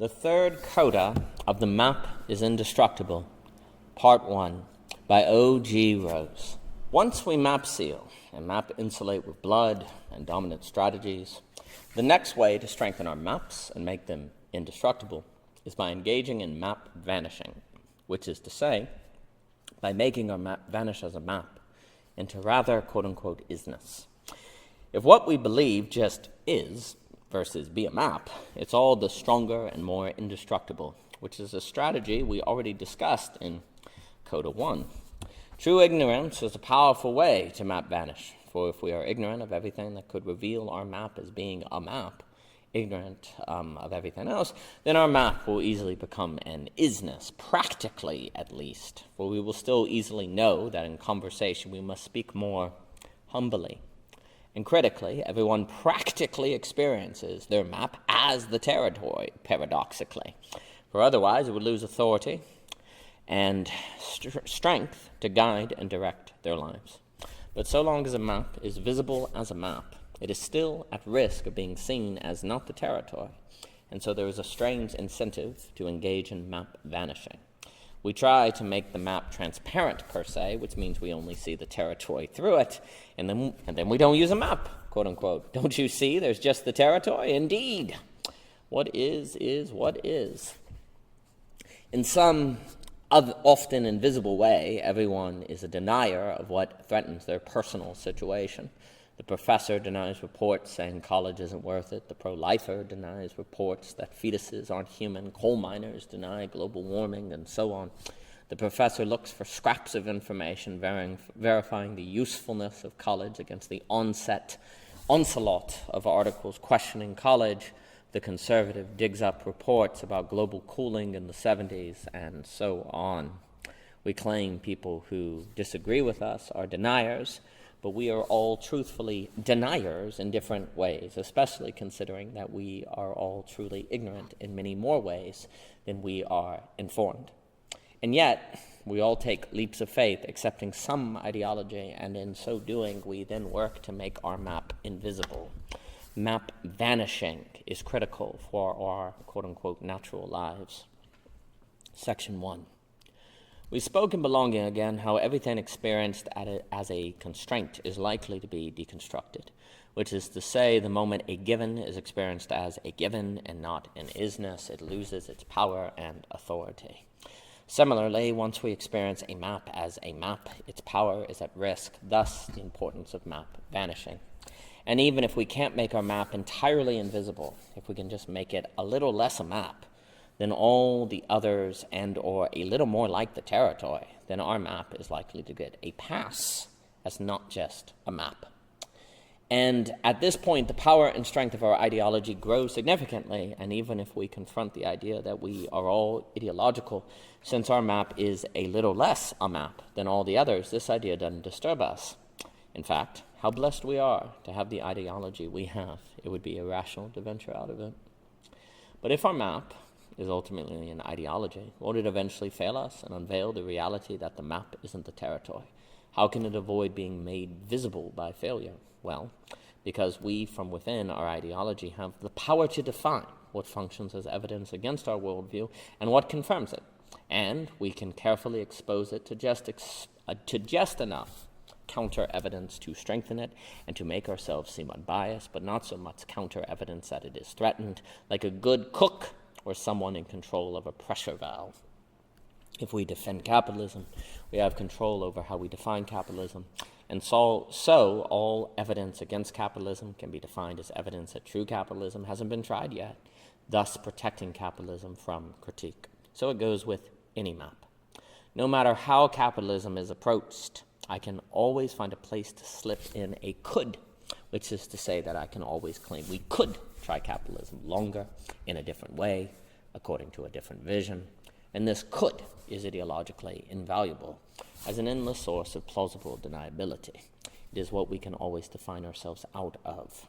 The third coda of the map is indestructible, Part 1, by O.G. Rose. Once we map seal and map insulate with blood and dominant strategies, the next way to strengthen our maps and make them indestructible is by engaging in map-vanishing, which is to say, by making our map vanish as a map into rather, quote-unquote, is-ness. If what we believe just is versus be a map, it's all the stronger and more indestructible, which is a strategy we already discussed in Coda I. True ignorance is a powerful way to map vanish, for if we are ignorant of everything that could reveal our map as being a map, ignorant of everything else, then our map will easily become an is-ness, practically at least, for we will still easily know that in conversation we must speak more humbly. And critically, everyone practically experiences their map as the territory, paradoxically, for otherwise it would lose authority and strength to guide and direct their lives. But so long as a map is visible as a map, it is still at risk of being seen as not the territory, and so there is a strange incentive to engage in map vanishing. We try to make the map transparent, per se, which means we only see the territory through it, and then we don't use a map, quote-unquote. Don't you see? There's just the territory. Indeed. What is what is. In some often invisible way, everyone is a denier of what threatens their personal situation. The professor denies reports saying college isn't worth it. The pro-lifer denies reports that fetuses aren't human. Coal miners deny global warming, and so on. The professor looks for scraps of information verifying the usefulness of college against the onslaught of articles questioning college. The conservative digs up reports about global cooling in the 70s, and so on. We claim people who disagree with us are deniers, but we are all truthfully deniers in different ways, especially considering that we are all truly ignorant in many more ways than we are informed. And yet, we all take leaps of faith, accepting some ideology, and in so doing, we then work to make our map invisible. Map vanishing is critical for our, quote-unquote, natural lives. Section 1. We spoke in Belonging again how everything experienced as a constraint is likely to be deconstructed, which is to say the moment a given is experienced as a given and not an is-ness, it loses its power and authority. Similarly, once we experience a map as a map, its power is at risk, thus the importance of map vanishing. And even if we can't make our map entirely invisible, if we can just make it a little less a map, then all the others and or a little more like the territory, then our map is likely to get a pass as not just a map. And at this point, the power and strength of our ideology grows significantly, and even if we confront the idea that we are all ideological, since our map is a little less a map than all the others, this idea doesn't disturb us. In fact, how blessed we are to have the ideology we have. It would be irrational to venture out of it. But if our map is ultimately an ideology, won't it eventually fail us and unveil the reality that the map isn't the territory? How can it avoid being made visible by failure? Well, because we from within our ideology have the power to define what functions as evidence against our worldview and what confirms it. And we can carefully expose it to just enough counter-evidence to strengthen it and to make ourselves seem unbiased, but not so much counter-evidence that it is threatened, like a good cook or someone in control of a pressure valve. If we defend capitalism, we have control over how we define capitalism, and so all evidence against capitalism can be defined as evidence that true capitalism hasn't been tried yet, thus protecting capitalism from critique. So it goes with any map. No matter how capitalism is approached, I can always find a place to slip in a could, which is to say that I can always claim we could try capitalism longer, in a different way, according to a different vision, and this could is ideologically invaluable as an endless source of plausible deniability. It is what we can always define ourselves out of.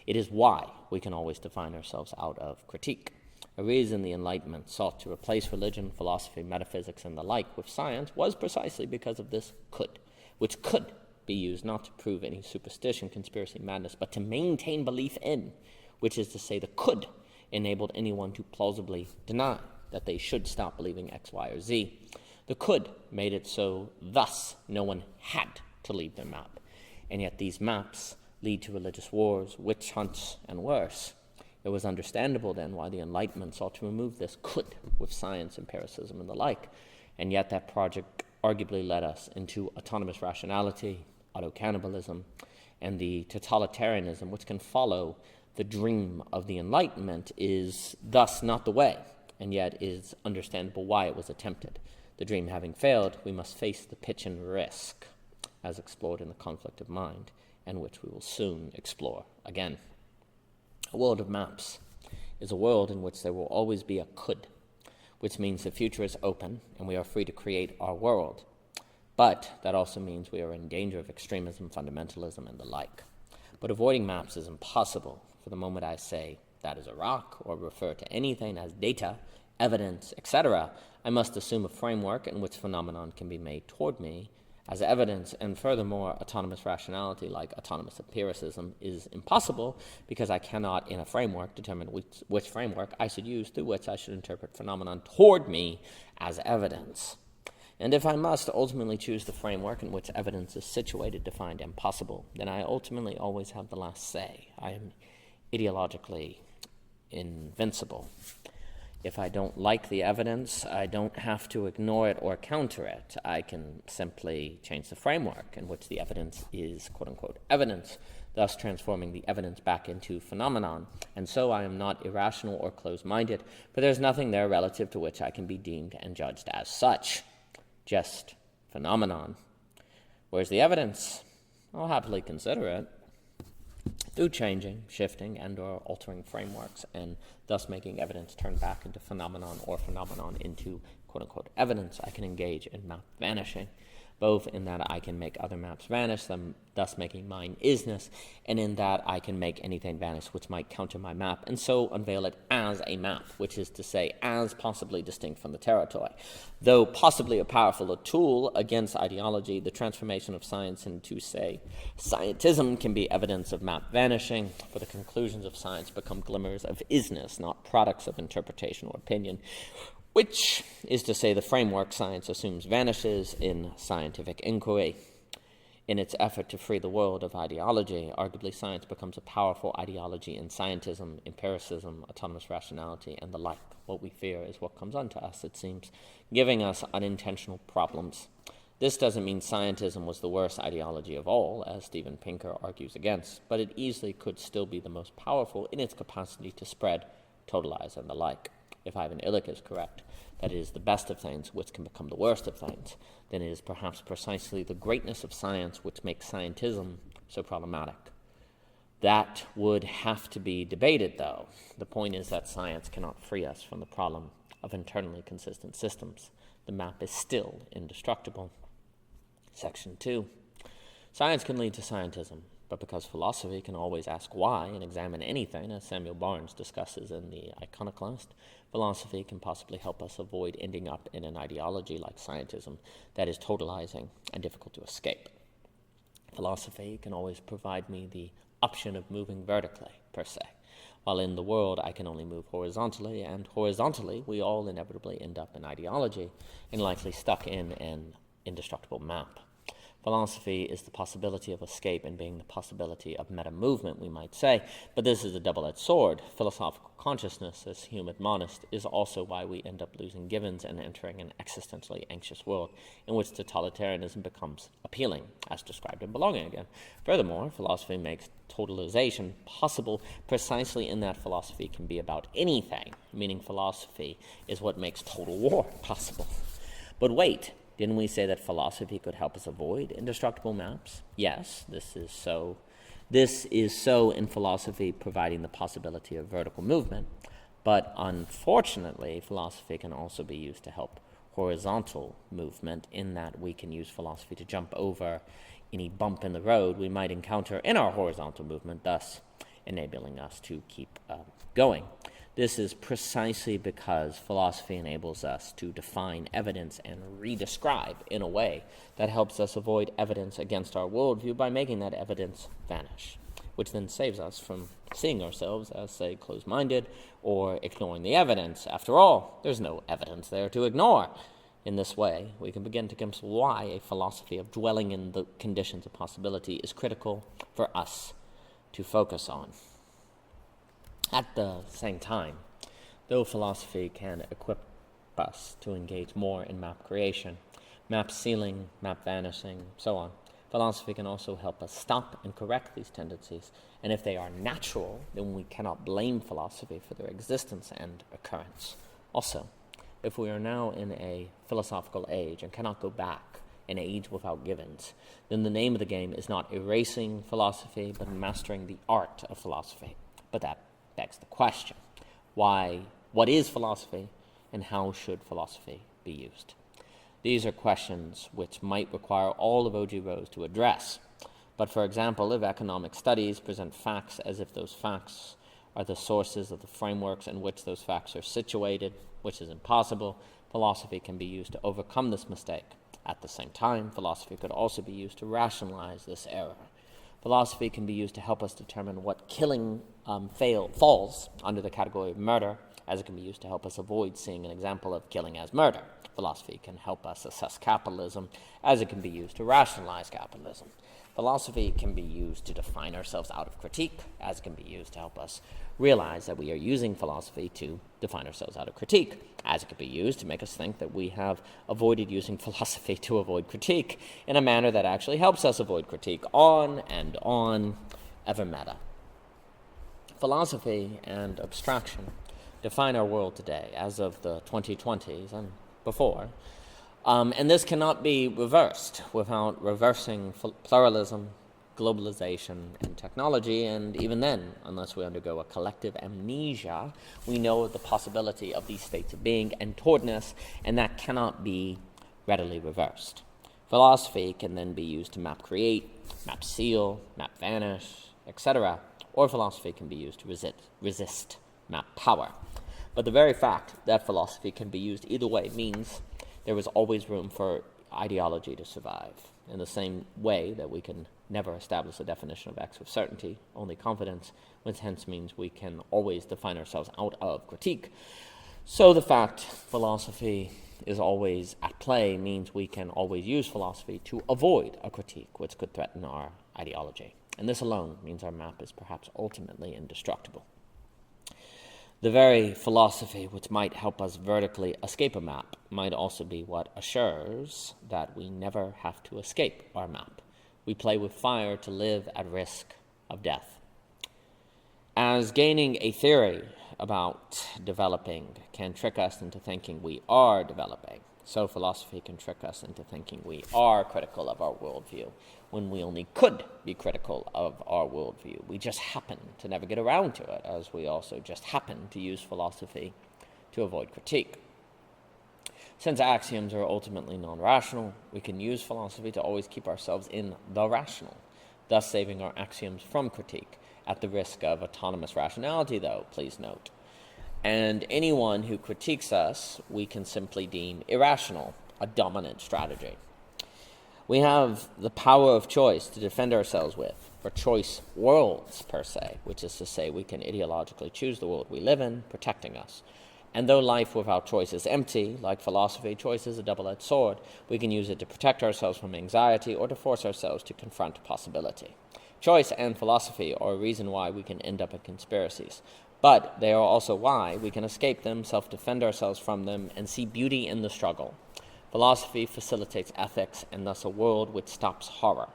It is why we can always define ourselves out of critique. A reason the Enlightenment sought to replace religion, philosophy, metaphysics, and the like with science was precisely because of this could, which could be used not to prove any superstition, conspiracy, madness, but to maintain belief in, which is to say the could enabled anyone to plausibly deny that they should stop believing X, Y, or Z. The could made it so thus no one had to leave their map. And yet these maps lead to religious wars, witch hunts, and worse. It was understandable then why the Enlightenment sought to remove this could with science, empiricism, and the like. And yet that project arguably led us into autonomous rationality, auto-cannibalism, and the totalitarianism which can follow the dream of the Enlightenment is thus not the way, and yet is understandable why it was attempted. The dream having failed, we must face the pitch and risk, as explored in the conflict of mind, and which we will soon explore again. A world of maps is a world in which there will always be a could, which means the future is open and we are free to create our world. But that also means we are in danger of extremism, fundamentalism, and the like. But avoiding maps is impossible. For the moment I say that is a rock or refer to anything as data, evidence, etc., I must assume a framework in which phenomenon can be made toward me as evidence, and furthermore, autonomous rationality like autonomous empiricism is impossible because I cannot, in a framework, determine which framework I should use through which I should interpret phenomenon toward me as evidence. And if I must ultimately choose the framework in which evidence is situated, defined, and possible, then I ultimately always have the last say. I am ideologically invincible. If I don't like the evidence, I don't have to ignore it or counter it. I can simply change the framework in which the evidence is, quote-unquote, evidence, thus transforming the evidence back into phenomenon. And so I am not irrational or closed-minded, for there's nothing there relative to which I can be deemed and judged as such. Just phenomenon. Where's the evidence? I'll happily consider it. Through changing, shifting, and or altering frameworks, and thus making evidence turn back into phenomenon or phenomenon into quote-unquote evidence, I can engage in map-vanishing, both in that I can make other maps vanish, thus making mine is-ness, and in that I can make anything vanish which might counter my map, and so unveil it as a map, which is to say, as possibly distinct from the territory. Though possibly a powerful tool against ideology, the transformation of science into, say, scientism can be evidence of map-vanishing, for the conclusions of science become glimmers of is-ness, not products of interpretation or opinion, which is to say the framework science assumes vanishes in scientific inquiry. In its effort to free the world of ideology, arguably science becomes a powerful ideology in scientism, empiricism, autonomous rationality, and the like. What we fear is what comes unto us, it seems, giving us unintentional problems. This doesn't mean scientism was the worst ideology of all, as Steven Pinker argues against, but it easily could still be the most powerful in its capacity to spread, totalize, and the like. If Ivan Illich is correct, that it is the best of things which can become the worst of things, then it is perhaps precisely the greatness of science which makes scientism so problematic. That would have to be debated, though. The point is that science cannot free us from the problem of internally consistent systems. The map is still indestructible. Section 2. Science can lead to scientism, but because philosophy can always ask why and examine anything, as Samuel Barnes discusses in The Iconoclast, philosophy can possibly help us avoid ending up in an ideology like scientism that is totalizing and difficult to escape. Philosophy can always provide me the option of moving vertically, per se, while in the world I can only move horizontally, and horizontally we all inevitably end up in ideology and likely stuck in an indestructible map. Philosophy is the possibility of escape and being the possibility of meta-movement, we might say, but this is a double-edged sword. Philosophical consciousness, as Hume admonished, is also why we end up losing givens and entering an existentially anxious world in which totalitarianism becomes appealing, as described in Belonging Again. Furthermore, philosophy makes totalization possible precisely in that philosophy can be about anything, meaning philosophy is what makes total war possible. But wait, didn't we say that philosophy could help us avoid indestructible maps? Yes, this is so. This is so in philosophy, providing the possibility of vertical movement. But unfortunately, philosophy can also be used to help horizontal movement, in that we can use philosophy to jump over any bump in the road we might encounter in our horizontal movement, thus enabling us to keep going. This is precisely because philosophy enables us to define evidence and redescribe in a way that helps us avoid evidence against our worldview by making that evidence vanish. which then saves us from seeing ourselves as, say, closed-minded or ignoring the evidence. After all, there's no evidence there to ignore. In this way, we can begin to glimpse why a philosophy of dwelling in the conditions of possibility is critical for us to focus on. At the same time, though philosophy can equip us to engage more in map creation, map sealing, map vanishing, so on, philosophy can also help us stop and correct these tendencies, and if they are natural, then we cannot blame philosophy for their existence and occurrence. Also, if we are now in a philosophical age and cannot go back, an age without givens, then the name of the game is not erasing philosophy, but mastering the art of philosophy. But that begs the question, what is philosophy, and how should philosophy be used? These are questions which might require all of O.G. Rose to address. But for example, if economic studies present facts as if those facts are the sources of the frameworks in which those facts are situated, which is impossible, philosophy can be used to overcome this mistake. At the same time, philosophy could also be used to rationalize this error. Philosophy can be used to help us determine what killing falls under the category of murder, as it can be used to help us avoid seeing an example of killing as murder. Philosophy can help us assess capitalism, as it can be used to rationalize capitalism. Philosophy can be used to define ourselves out of critique, as it can be used to help us realize that we are using philosophy to define ourselves out of critique, as it can be used to make us think that we have avoided using philosophy to avoid critique in a manner that actually helps us avoid critique, on, ever meta. Philosophy and abstraction define our world today, as of the 2020s and before, and this cannot be reversed without reversing pluralism, globalization, and technology, and even then, unless we undergo a collective amnesia, we know of the possibility of these states of being and towardness, and that cannot be readily reversed. Philosophy can then be used to map create, map seal, map vanish, etc., or philosophy can be used to resist map power. But the very fact that philosophy can be used either way means there is always room for ideology to survive. In the same way that we can never establish a definition of X with certainty, only confidence, which hence means we can always define ourselves out of critique. So the fact philosophy is always at play means we can always use philosophy to avoid a critique which could threaten our ideology. And this alone means our map is perhaps ultimately indestructible. The very philosophy which might help us vertically escape a map might also be what assures that we never have to escape our map. We play with fire to live at risk of death. As gaining a theory about developing can trick us into thinking we are developing, so philosophy can trick us into thinking we are critical of our worldview, when we only could be critical of our worldview. We just happen to never get around to it, as we also just happen to use philosophy to avoid critique. Since axioms are ultimately non-rational, we can use philosophy to always keep ourselves in the rational, thus saving our axioms from critique, at the risk of autonomous rationality, though, please note. And anyone who critiques us, we can simply deem irrational, a dominant strategy. We have the power of choice to defend ourselves with, for choice worlds per se, which is to say we can ideologically choose the world we live in, protecting us. And though life without choice is empty, like philosophy, choice is a double-edged sword. We can use it to protect ourselves from anxiety or to force ourselves to confront possibility. Choice and philosophy are a reason why we can end up in conspiracies. But they are also why we can escape them, self-defend ourselves from them, and see beauty in the struggle. Philosophy facilitates ethics and thus a world which stops horror.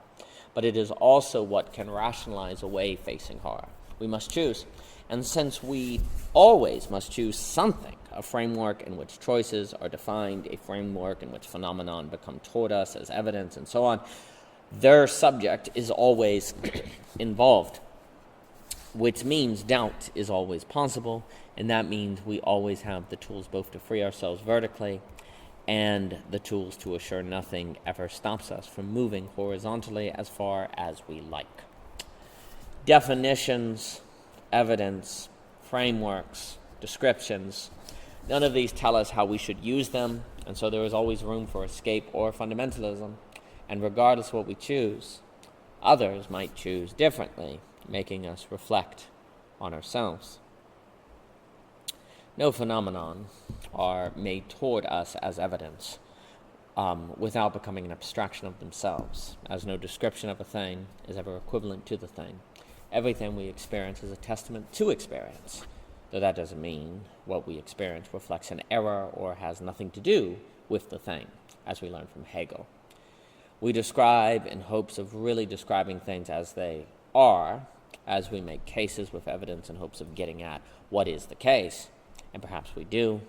But it is also what can rationalize away facing horror. We must choose. And since we always must choose something, a framework in which choices are defined, a framework in which phenomenon become toward us as evidence, and so on, their subject is always involved, which means doubt is always possible, and that means we always have the tools both to free ourselves vertically and the tools to assure nothing ever stops us from moving horizontally as far as we like. Definitions, evidence, frameworks, descriptions, none of these tell us how we should use them, and so there is always room for escape or fundamentalism, and regardless of what we choose, others might choose differently, making us reflect on ourselves. No phenomenon are made toward us as evidence without becoming an abstraction of themselves, as no description of a thing is ever equivalent to the thing. Everything we experience is a testament to experience, though that doesn't mean what we experience reflects an error or has nothing to do with the thing, as we learned from Hegel. We describe in hopes of really describing things as they are, as we make cases with evidence in hopes of getting at what is the case, and perhaps we do,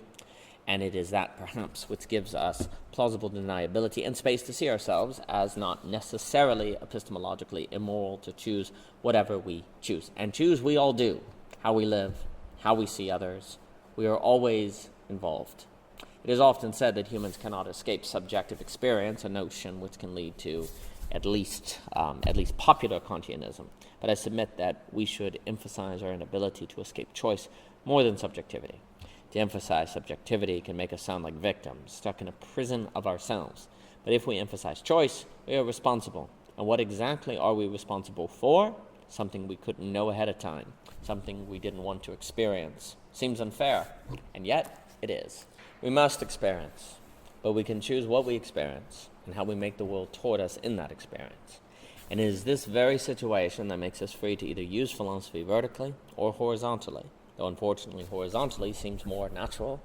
and it is that perhaps which gives us plausible deniability and space to see ourselves as not necessarily epistemologically immoral to choose whatever we choose. And choose we all do, how we live, how we see others. We are always involved. It is often said that humans cannot escape subjective experience, a notion which can lead to at least popular Kantianism. But I submit that we should emphasize our inability to escape choice more than subjectivity. To emphasize subjectivity can make us sound like victims, stuck in a prison of ourselves. But if we emphasize choice, we are responsible. And what exactly are we responsible for? Something we couldn't know ahead of time, something we didn't want to experience. Seems unfair, and yet it is. We must experience, but we can choose what we experience and how we make the world toward us in that experience. And it is this very situation that makes us free to either use philosophy vertically or horizontally, though unfortunately horizontally seems more natural.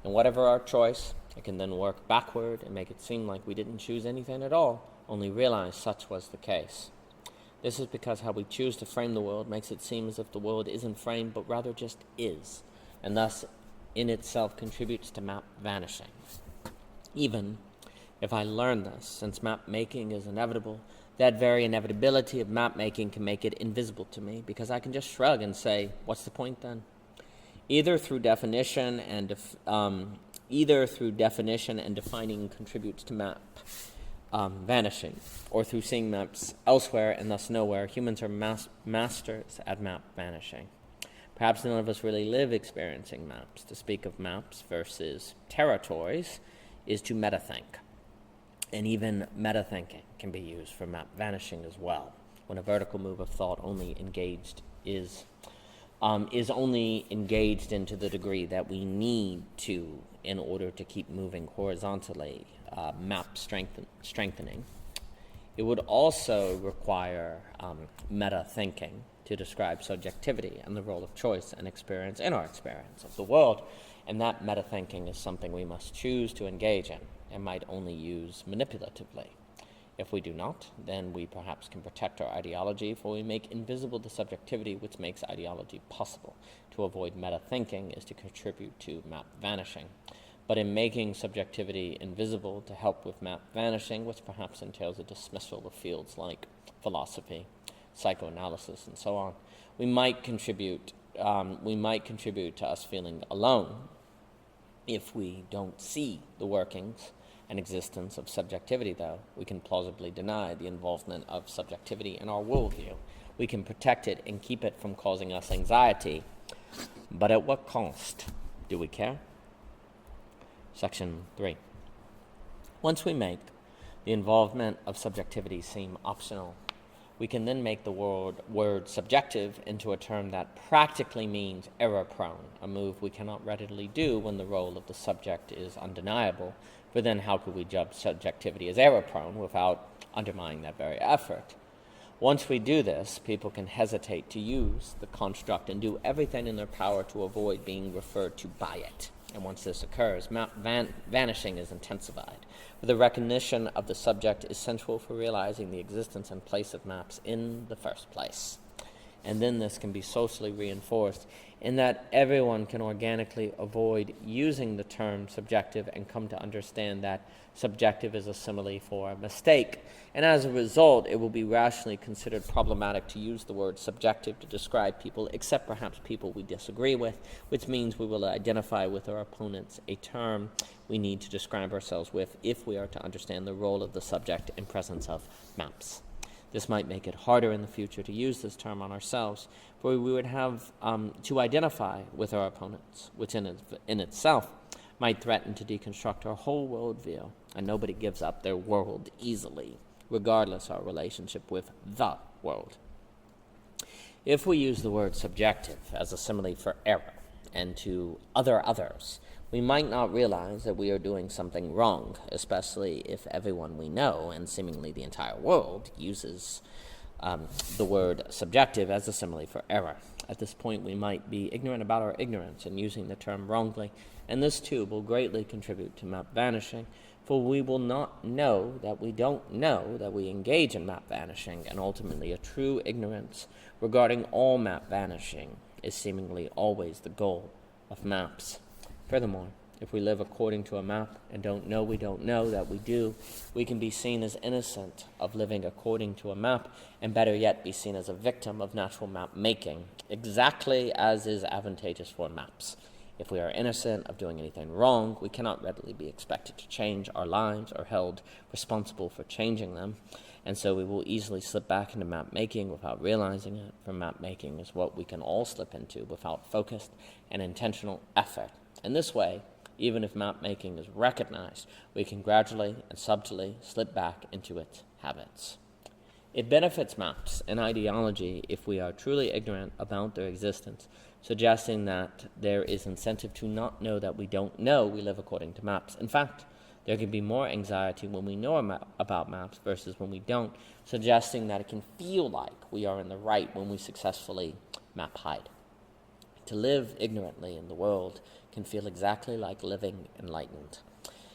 And whatever our choice, it can then work backward and make it seem like we didn't choose anything at all, only realize such was the case. This is because how we choose to frame the world makes it seem as if the world isn't framed, but rather just is, and thus in itself contributes to map-vanishing. Even if I learn this, since map-making is inevitable, that very inevitability of map-making can make it invisible to me, because I can just shrug and say, what's the point then? Either through definition and defining contributes to map-vanishing, or through seeing maps elsewhere and thus nowhere, humans are masters at map-vanishing. Perhaps none of us really live experiencing maps. To speak of maps versus territories is to meta-think. And even meta-thinking can be used for map-vanishing as well, when a vertical move of thought only engaged is only engaged into the degree that we need to in order to keep moving horizontally, map strengthening. It would also require meta-thinking to describe subjectivity and the role of choice and experience in our experience of the world, and that meta-thinking is something we must choose to engage in and might only use manipulatively. If we do not, then we perhaps can protect our ideology, for we make invisible the subjectivity which makes ideology possible. To avoid meta-thinking is to contribute to map-vanishing. But in making subjectivity invisible to help with map-vanishing, which perhaps entails a dismissal of fields like philosophy, psychoanalysis, and so on, we might contribute to us feeling alone if we don't see the workings and existence of subjectivity, though. We can plausibly deny the involvement of subjectivity in our worldview. We can protect it and keep it from causing us anxiety. But at what cost? Do we care? Section 3. Once we make the involvement of subjectivity seem optional, we can then make the word subjective into a term that practically means error-prone, a move we cannot readily do when the role of the subject is undeniable, for then how could we judge subjectivity as error-prone without undermining that very effort? Once we do this, people can hesitate to use the construct and do everything in their power to avoid being referred to by it. And once this occurs, map-vanishing is intensified. For the recognition of the subject is central for realizing the existence and place of maps in the first place. And then this can be socially reinforced in that everyone can organically avoid using the term subjective and come to understand that subjective is a simile for a mistake. And as a result, it will be rationally considered problematic to use the word subjective to describe people, except perhaps people we disagree with, which means we will identify with our opponents a term we need to describe ourselves with if we are to understand the role of the subject in presence of maps. This might make it harder in the future to use this term on ourselves, for we would have to identify with our opponents, which in itself might threaten to deconstruct our whole worldview, and nobody gives up their world easily, regardless of our relationship with the world. If we use the word subjective as a simile for error and to others, we might not realize that we are doing something wrong, especially if everyone we know, and seemingly the entire world, uses the word subjective as a simile for error. At this point, we might be ignorant about our ignorance and using the term wrongly, and this too will greatly contribute to map-vanishing, for we will not know that we don't know that we engage in map-vanishing, and ultimately a true ignorance regarding all map-vanishing is seemingly always the goal of maps. Furthermore, if we live according to a map and don't know we don't know that we do, we can be seen as innocent of living according to a map, and better yet, be seen as a victim of natural map making, exactly as is advantageous for maps. If we are innocent of doing anything wrong, we cannot readily be expected to change our lives or held responsible for changing them, and so we will easily slip back into map making without realizing it, for map making is what we can all slip into without focused and intentional effort. In this way, even if map making is recognized, we can gradually and subtly slip back into its habits. It benefits maps and ideology if we are truly ignorant about their existence, suggesting that there is incentive to not know that we don't know we live according to maps. In fact, there can be more anxiety when we know about maps versus when we don't, suggesting that it can feel like we are in the right when we successfully map hide. To live ignorantly in the world can feel exactly like living enlightened.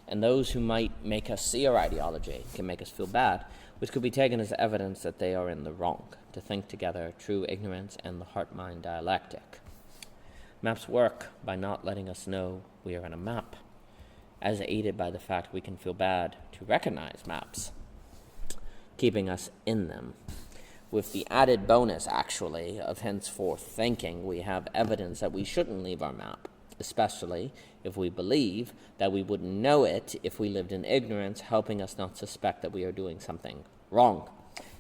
And those who might make us see our ideology can make us feel bad, which could be taken as evidence that they are in the wrong, to think together true ignorance and the heart-mind dialectic. Maps work by not letting us know we are in a map, as aided by the fact we can feel bad to recognize maps, keeping us in them. With the added bonus, actually, of henceforth thinking we have evidence that we shouldn't leave our map, especially if we believe that we wouldn't know it if we lived in ignorance, helping us not suspect that we are doing something wrong.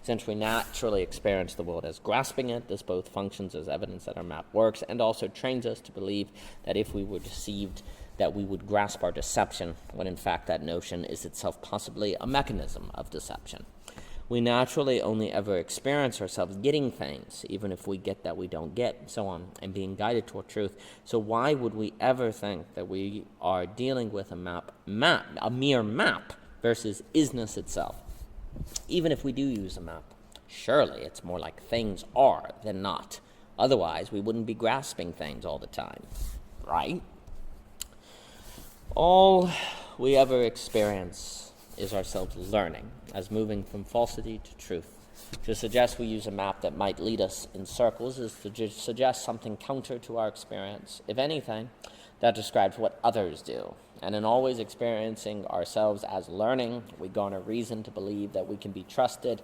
Since we naturally experience the world as grasping it, this both functions as evidence that our map works and also trains us to believe that if we were deceived, that we would grasp our deception, when in fact that notion is itself possibly a mechanism of deception. We naturally only ever experience ourselves getting things, even if we get that we don't get, and so on, and being guided toward truth. So why would we ever think that we are dealing with a mere map, versus is-ness itself? Even if we do use a map, surely it's more like things are than not. Otherwise, we wouldn't be grasping things all the time, right? All we ever experience is ourselves learning, as moving from falsity to truth. To suggest we use a map that might lead us in circles is to suggest something counter to our experience. If anything, that describes what others do. And in always experiencing ourselves as learning, we garner reason to believe that we can be trusted,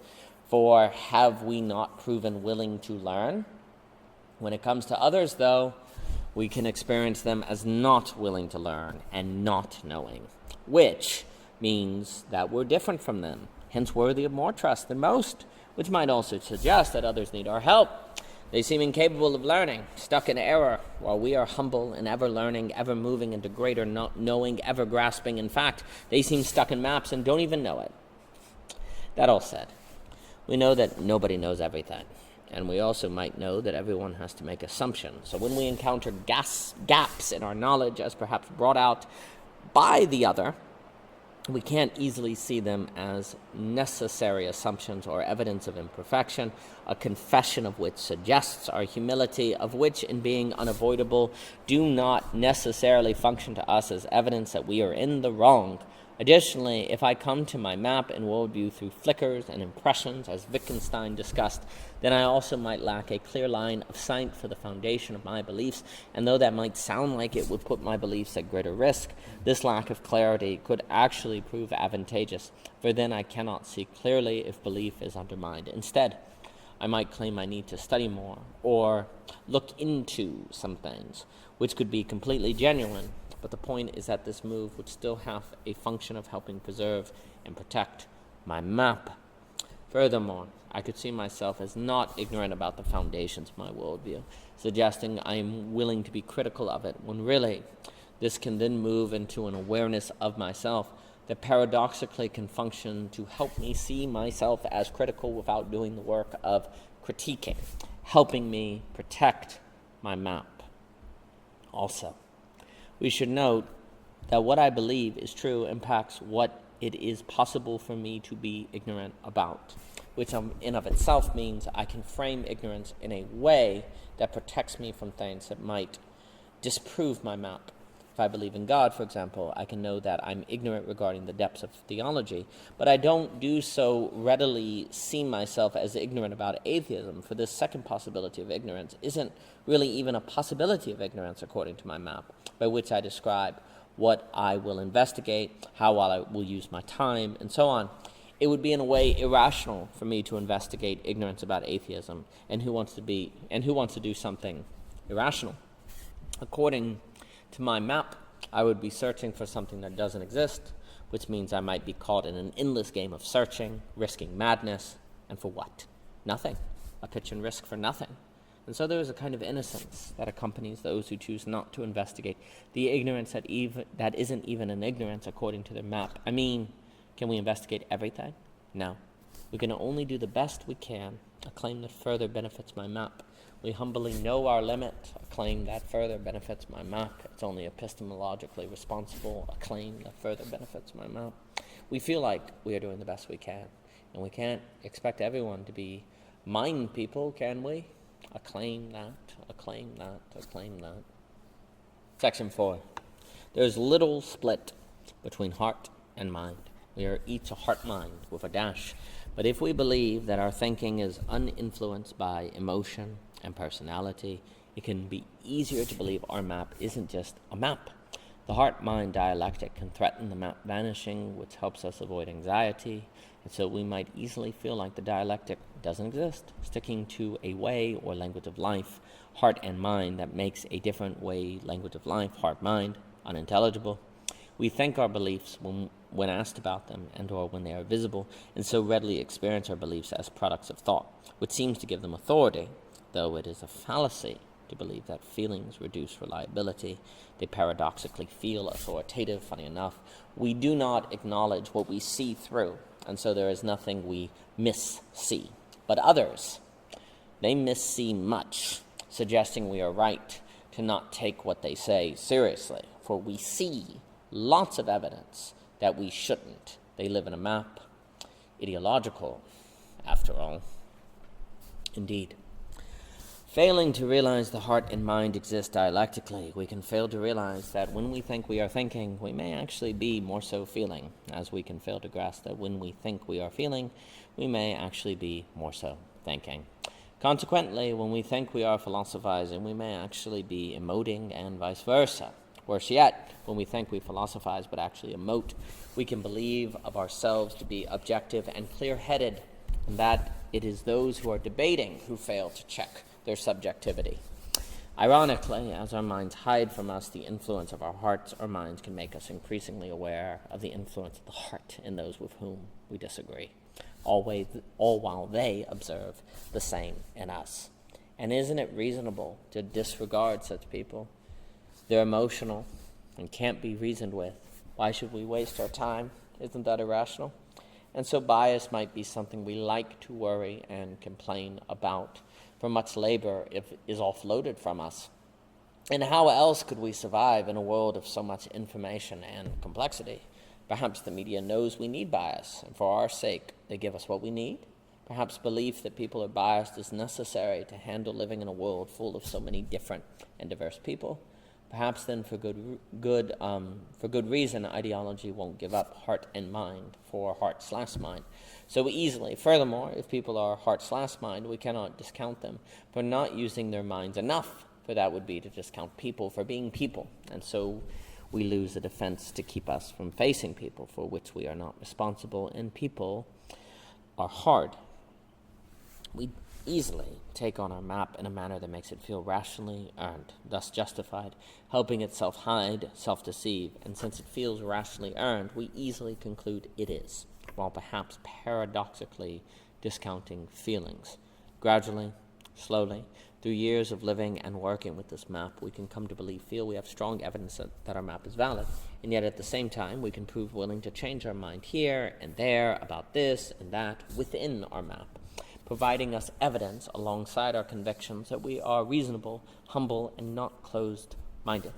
for have we not proven willing to learn? When it comes to others, though, we can experience them as not willing to learn and not knowing, which means that we're different from them, hence worthy of more trust than most, which might also suggest that others need our help. They seem incapable of learning, stuck in error, while we are humble and ever learning, ever moving into greater knowing, ever grasping. In fact, they seem stuck in maps and don't even know it. That all said, we know that nobody knows everything, and we also might know that everyone has to make assumptions. So when we encounter gaps in our knowledge, as perhaps brought out by the other, we can't easily see them as necessary assumptions or evidence of imperfection, a confession of which suggests our humility, of which, in being unavoidable, do not necessarily function to us as evidence that we are in the wrong. Additionally, if I come to my map and worldview through flickers and impressions, as Wittgenstein discussed, then I also might lack a clear line of sight for the foundation of my beliefs, and though that might sound like it would put my beliefs at greater risk, this lack of clarity could actually prove advantageous, for then I cannot see clearly if belief is undermined. Instead, I might claim I need to study more, or look into some things, which could be completely genuine, but the point is that this move would still have a function of helping preserve and protect my map. Furthermore, I could see myself as not ignorant about the foundations of my worldview, suggesting I am willing to be critical of it, when really this can then move into an awareness of myself that paradoxically can function to help me see myself as critical without doing the work of critiquing. helping me protect my map. Also, we should note that what I believe is true impacts what it is possible for me to be ignorant about, which in of itself means I can frame ignorance in a way that protects me from things that might disprove my map. If I believe in God, for example, I can know that I'm ignorant regarding the depths of theology, but I don't do so readily see myself as ignorant about atheism, for this second possibility of ignorance isn't really even a possibility of ignorance according to my map, by which I describe what I will investigate, how I will use my time, and so on. It would be in a way irrational for me to investigate ignorance about atheism, and who wants to do something irrational. According to my map, I would be searching for something that doesn't exist, which means I might be caught in an endless game of searching, risking madness, and for what? Nothing. A pitch and risk for nothing. And so there is a kind of innocence that accompanies those who choose not to investigate the ignorance that isn't even an ignorance according to their map. I mean, can we investigate everything? No. We can only do the best we can, a claim that further benefits my map. We humbly know our limit, a claim that further benefits my map. It's only epistemologically responsible, a claim that further benefits my map. We feel like we are doing the best we can, and we can't expect everyone to be mind people, can we? A claim that, a claim that, a claim that. Section 4. There is little split between heart and mind. We are each a heart-mind with a dash. But if we believe that our thinking is uninfluenced by emotion and personality, it can be easier to believe our map isn't just a map. The heart-mind dialectic can threaten the map-vanishing, which helps us avoid anxiety, and so we might easily feel like the dialectic doesn't exist, sticking to a way or language of life, heart and mind, that makes a different way, language of life, heart-mind, unintelligible. We think our beliefs when asked about them and or when they are visible, and so readily experience our beliefs as products of thought, which seems to give them authority, though it is a fallacy to believe that feelings reduce reliability. They paradoxically feel authoritative. Funny enough, we do not acknowledge what we see through, and so there is nothing we miss-see. But others, they miss-see much, suggesting we are right to not take what they say seriously, for we see lots of evidence that we shouldn't. They live in a map, ideological, after all. Indeed. Failing to realize the heart and mind exist dialectically, we can fail to realize that when we think we are thinking, we may actually be more so feeling, as we can fail to grasp that when we think we are feeling, we may actually be more so thinking. Consequently, when we think we are philosophizing, we may actually be emoting and vice versa. Worse yet, when we think we philosophize but actually emote, we can believe of ourselves to be objective and clear-headed, and that it is those who are debating who fail to check their subjectivity. Ironically, as our minds hide from us the influence of our hearts, our minds can make us increasingly aware of the influence of the heart in those with whom we disagree, all while they observe the same in us. And isn't it reasonable to disregard such people? They're emotional and can't be reasoned with. Why should we waste our time? Isn't that irrational? And so bias might be something we like to worry and complain about, for much labor is offloaded from us. And how else could we survive in a world of so much information and complexity? Perhaps the media knows we need bias, and for our sake, they give us what we need. Perhaps belief that people are biased is necessary to handle living in a world full of so many different and diverse people. Perhaps then, for good reason, ideology won't give up heart and mind for heart/mind so easily. Furthermore, if people are heart/mind, we cannot discount them for not using their minds enough, for that would be to discount people for being people, and so we lose a defense to keep us from facing people for which we are not responsible, and people are hard. We easily take on our map in a manner that makes it feel rationally earned, thus justified, helping itself hide, self-deceive, and since it feels rationally earned, we easily conclude it is, while perhaps paradoxically discounting feelings. Gradually, slowly, through years of living and working with this map, we can come to feel we have strong evidence that our map is valid, and yet at the same time, we can prove willing to change our mind here and there about this and that within our map. providing us evidence alongside our convictions that we are reasonable, humble, and not closed-minded.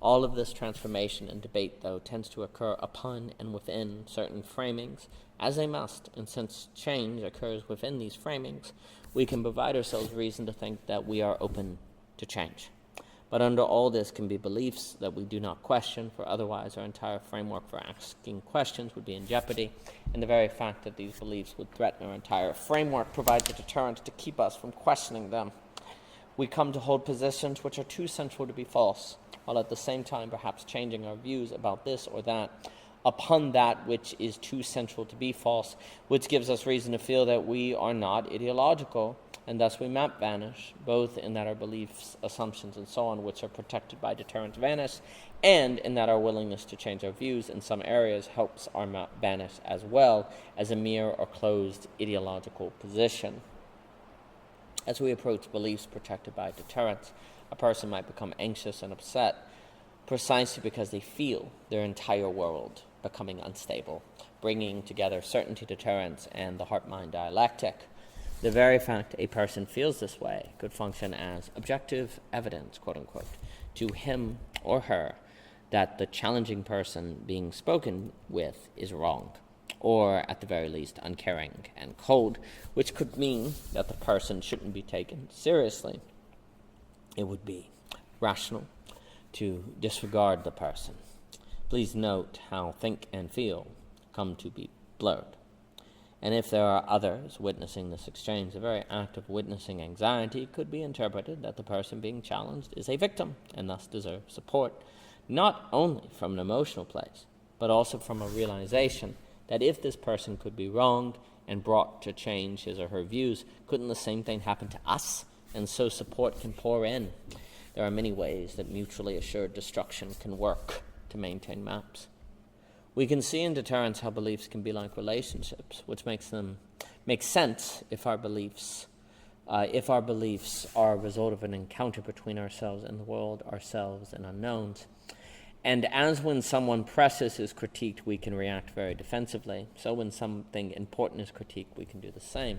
All of this transformation and debate, though, tends to occur upon and within certain framings, as they must, and since change occurs within these framings, we can provide ourselves reason to think that we are open to change. But under all this can be beliefs that we do not question, for otherwise our entire framework for asking questions would be in jeopardy, and the very fact that these beliefs would threaten our entire framework provides a deterrent to keep us from questioning them. We come to hold positions which are too central to be false, while at the same time perhaps changing our views about this or that upon that which is too central to be false, which gives us reason to feel that we are not ideological, and thus we map-vanish, both in that our beliefs, assumptions, and so on, which are protected by deterrence, vanish, and in that our willingness to change our views in some areas helps our map-vanish as well as a mere or closed ideological position. As we approach beliefs protected by deterrence, a person might become anxious and upset precisely because they feel their entire world becoming unstable, bringing together certainty, deterrence, and the heart-mind dialectic. The very fact a person feels this way could function as objective evidence, quote-unquote, to him or her that the challenging person being spoken with is wrong, or at the very least uncaring and cold, which could mean that the person shouldn't be taken seriously. It would be rational to disregard the person. Please note how think and feel come to be blurred. And if there are others witnessing this exchange, the very act of witnessing anxiety could be interpreted that the person being challenged is a victim and thus deserves support, not only from an emotional place, but also from a realization that if this person could be wronged and brought to change his or her views, couldn't the same thing happen to us? And so support can pour in. There are many ways that mutually assured destruction can work to maintain maps. We can see in deterrence how beliefs can be like relationships, which makes sense if our beliefs are a result of an encounter between ourselves and the world, ourselves and unknowns. And as when someone presses is critiqued, we can react very defensively, so when something important is critiqued, we can do the same.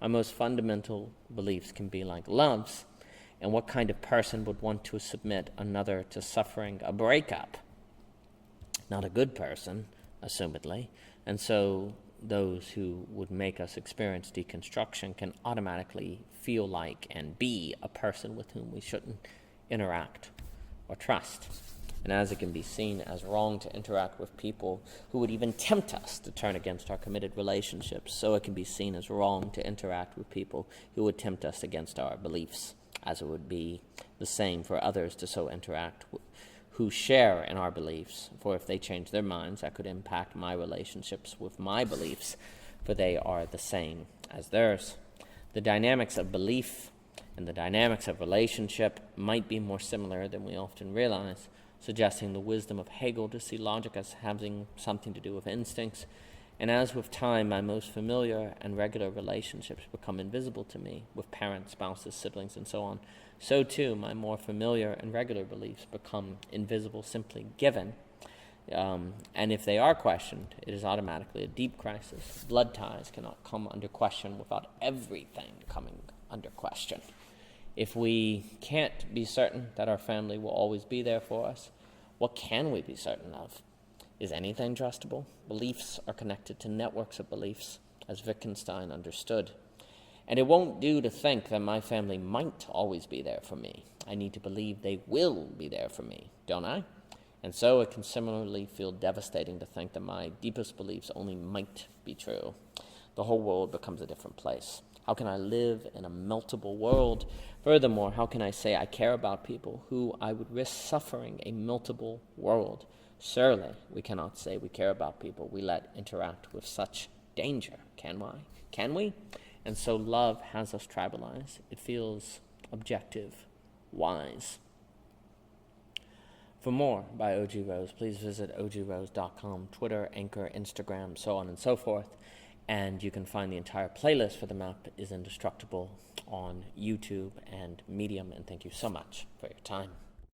Our most fundamental beliefs can be like loves, and what kind of person would want to submit another to suffering a breakup? Not a good person, assumedly, and so those who would make us experience deconstruction can automatically feel like and be a person with whom we shouldn't interact or trust. And as it can be seen as wrong to interact with people who would even tempt us to turn against our committed relationships, so it can be seen as wrong to interact with people who would tempt us against our beliefs, as it would be the same for others to so interact who share in our beliefs, for if they change their minds, that could impact my relationships with my beliefs, for they are the same as theirs. The dynamics of belief and the dynamics of relationship might be more similar than we often realize, suggesting the wisdom of Hegel to see logic as having something to do with instincts. And as with time, my most familiar and regular relationships become invisible to me, with parents, spouses, siblings, and so on, so too my more familiar and regular beliefs become invisible simply given. And if they are questioned, it is automatically a deep crisis. Blood ties cannot come under question without everything coming under question. If we can't be certain that our family will always be there for us, what can we be certain of? Is anything trustable? Beliefs are connected to networks of beliefs, as Wittgenstein understood. And it won't do to think that my family might always be there for me. I need to believe they will be there for me, don't I? And so it can similarly feel devastating to think that my deepest beliefs only might be true. The whole world becomes a different place. How can I live in a meltable world? Furthermore, how can I say I care about people who I would risk suffering a meltable world? Surely we cannot say we care about people we let interact with such danger, can we? And so love has us tribalized. It feels objective, wise. For more by O.G. Rose, please visit ogrose.com, Twitter, Anchor, Instagram, so on and so forth. And you can find the entire playlist for The Map is Indestructible on YouTube and Medium. And thank you so much for your time.